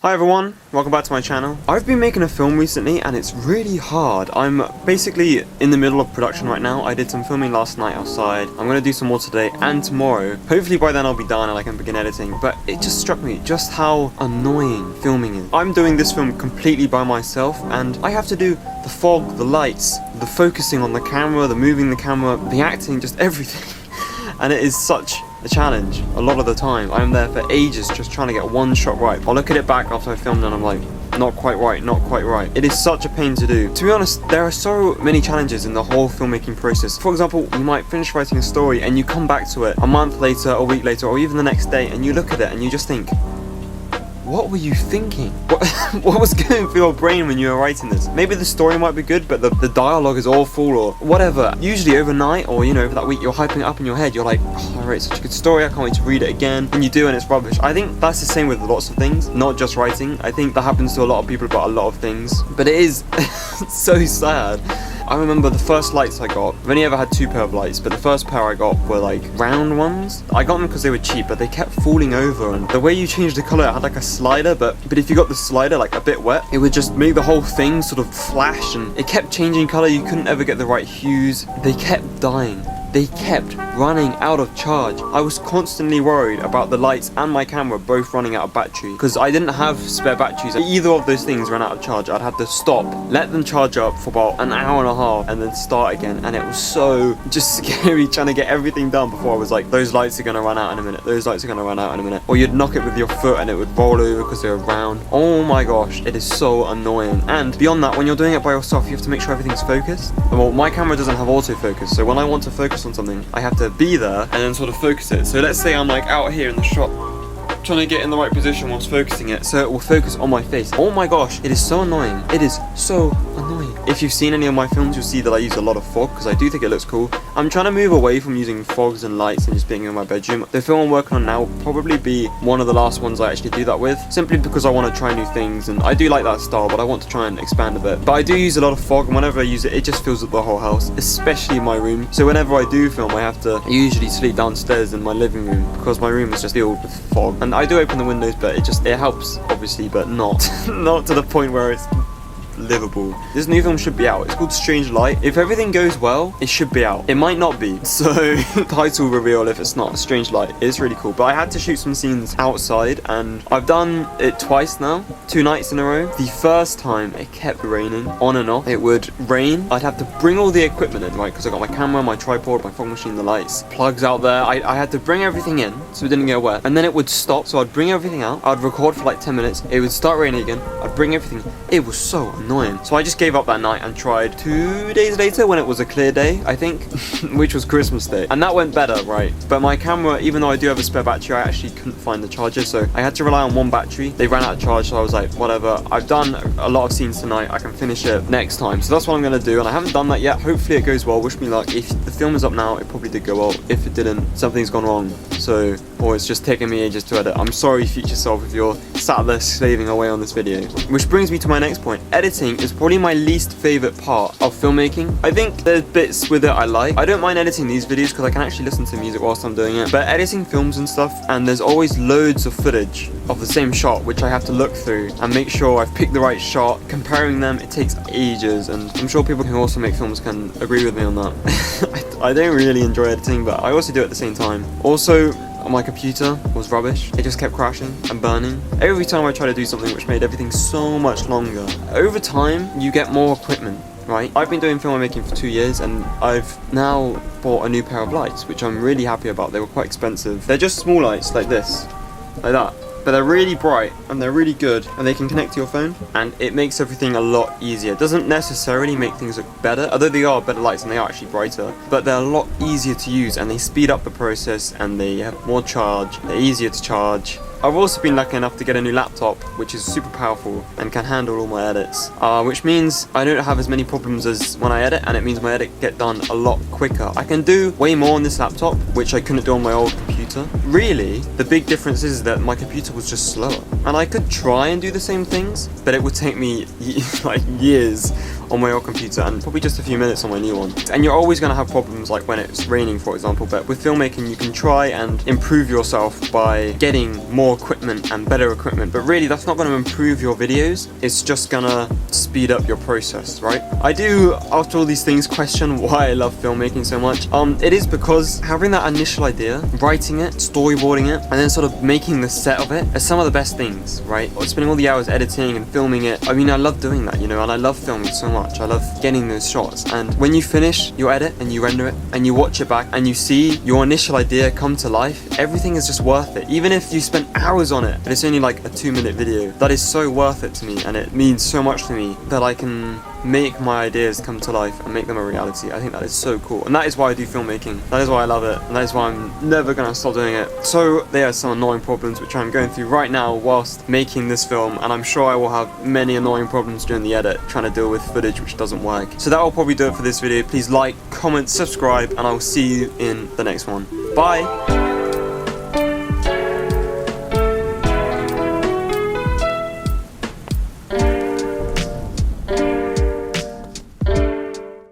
Hi everyone, welcome back to my channel. I've been making a film recently and it's really hard. I'm basically in the middle of production right now. I did some filming last night outside. I'm going to do some more today and tomorrow. Hopefully by then I'll be done and I can begin editing. But it just struck me just how annoying filming is. I'm doing this film completely by myself and I have to do the fog, the lights, the focusing on the camera, the moving the camera, the acting, just everything. And it is such a challenge a lot of the time. I'm there for ages just trying to get one shot right. I'll look at it back after I filmed and I'm like, not quite right, not quite right. It is such a pain to do. To be honest, there are so many challenges in the whole filmmaking process. For example, you might finish writing a story and you come back to it a month later, a week later, or even the next day and you look at it and you just think, what were you thinking? What was going through your brain when you were writing this? Maybe the story might be good, but the dialogue is awful or whatever. Usually overnight or, over that week, you're hyping it up in your head. You're like, oh, I wrote such a good story, I can't wait to read it again. And you do and it's rubbish. I think that's the same with lots of things, not just writing. I think that happens to a lot of people about a lot of things. But it is so sad. I remember the first lights I got, I've only ever had 2 pair of lights, but the first pair I got were like round ones. I got them because they were cheap, but they kept falling over, and the way you changed the colour, it had like a slider, but if you got the slider like a bit wet, it would just make the whole thing sort of flash, and it kept changing colour. You couldn't ever get the right hues. They kept dying. They kept running out of charge. I was constantly worried about the lights and my camera both running out of battery because I didn't have spare batteries. Either of those things ran out of charge. I'd have to stop, let them charge up for about an hour and a half and then start again. And it was so just scary trying to get everything done before I was like, those lights are going to run out in a minute. Those lights are going to run out in a minute. Or you'd knock it with your foot and it would roll over because they were round. Oh my gosh, it is so annoying. And beyond that, when you're doing it by yourself, you have to make sure everything's focused. Well, my camera doesn't have autofocus, so when I want to focus on something, I have to be there and then sort of focus it. So let's say I'm like out here in the shot trying to get in the right position whilst focusing it so it will focus on my face. Oh my gosh, it is so annoying. It is so annoying. If you've seen any of my films, you'll see that I use a lot of fog because I do think it looks cool. I'm trying to move away from using fogs and lights and just being in my bedroom. The film I'm working on now will probably be one of the last ones I actually do that with, simply because I want to try new things, and I do like that style, but I want to try and expand a bit. But I do use a lot of fog, and whenever I use it, it just fills up the whole house, especially my room. So whenever I do film, I have to usually sleep downstairs in my living room because my room is just filled with fog. And I do open the windows, but it helps obviously, but not to the point where it's livable. This new film should be out. It's called Strange Light. If everything goes well, it should be out. It might not be, so title reveal if it's not. Strange Light. It's really cool, but I had to shoot some scenes outside and I've done it twice now, 2 nights in a row. The first time it kept raining on and off. It would rain, I'd have to bring all the equipment in, right, because I got my camera, my tripod, my fog machine, the lights, plugs out there. I had to bring everything in so it didn't get wet, and then it would stop, so I'd bring everything out, I'd record for like 10 minutes, it would start raining again, I'd bring everything. It was so annoying. So I just gave up that night and tried 2 days later when it was a clear day, I think, which was Christmas Day. And that went better, right? But my camera, even though I do have a spare battery, I actually couldn't find the charger, so I had to rely on one battery. They ran out of charge, so I was like, whatever. I've done a lot of scenes tonight, I can finish it next time. So that's what I'm gonna do, and I haven't done that yet. Hopefully it goes well, wish me luck. If the film is up now, it probably did go well. If it didn't, something's gone wrong. So, or it's just taken me ages to edit. I'm sorry, future self, if you're sat there slaving away on this video. Which brings me to my next point. Editing is probably my least favorite part of filmmaking. I think there's bits with it I like. I don't mind editing these videos because I can actually listen to music whilst I'm doing it, but editing films and stuff, and there's always loads of footage of the same shot which I have to look through and make sure I've picked the right shot. Comparing them, it takes ages, and I'm sure people who also make films can agree with me on that. I don't really enjoy editing, but I also do it at the same time. Also, my computer was rubbish. It just kept crashing and burning every time I tried to do something, which made everything so much longer. Over time, you get more equipment, right? I've been doing filmmaking for 2 years and I've now bought a new pair of lights, which I'm really happy about. They were quite expensive. They're just small lights like this, like that. But they're really bright and they're really good and they can connect to your phone, and it makes everything a lot easier. It doesn't necessarily make things look better, although they are better lights and they are actually brighter, but they're a lot easier to use and they speed up the process and they have more charge. They're easier to charge. I've also been lucky enough to get a new laptop, which is super powerful and can handle all my edits, which means I don't have as many problems as when I edit, and it means my edit get done a lot quicker. I can do way more on this laptop, which I couldn't do on my old computer. computer. Really, the big difference is that my computer was just slower. And I could try and do the same things, but it would take me like years on my old computer and probably just a few minutes on my new one. And you're always going to have problems like when it's raining, for example, but with filmmaking you can try and improve yourself by getting more equipment and better equipment, but really that's not going to improve your videos, it's just gonna speed up your process, right? I do, after all these things, question why I love filmmaking so much. It is because having that initial idea, writing it, storyboarding it, and then sort of making the set of it are some of the best things, right? Or spending all the hours editing and filming it. I mean, I love doing that, you know, and I love filming so much. I love getting those shots. And when you finish your edit and you render it and you watch it back and you see your initial idea come to life, everything is just worth it. Even if you spent hours on it, but it's only like a 2-minute video, that is so worth it to me, and it means so much to me that I can make my ideas come to life and make them a reality. I think that is so cool, and that is why I do filmmaking. That is why I love it, and that is why I'm never gonna stop doing it. So there are some annoying problems which I'm going through right now whilst making this film, and I'm sure I will have many annoying problems during the edit trying to deal with footage which doesn't work. So that will probably do it for this video. Please like, comment, subscribe, and I'll see you in the next one. Bye!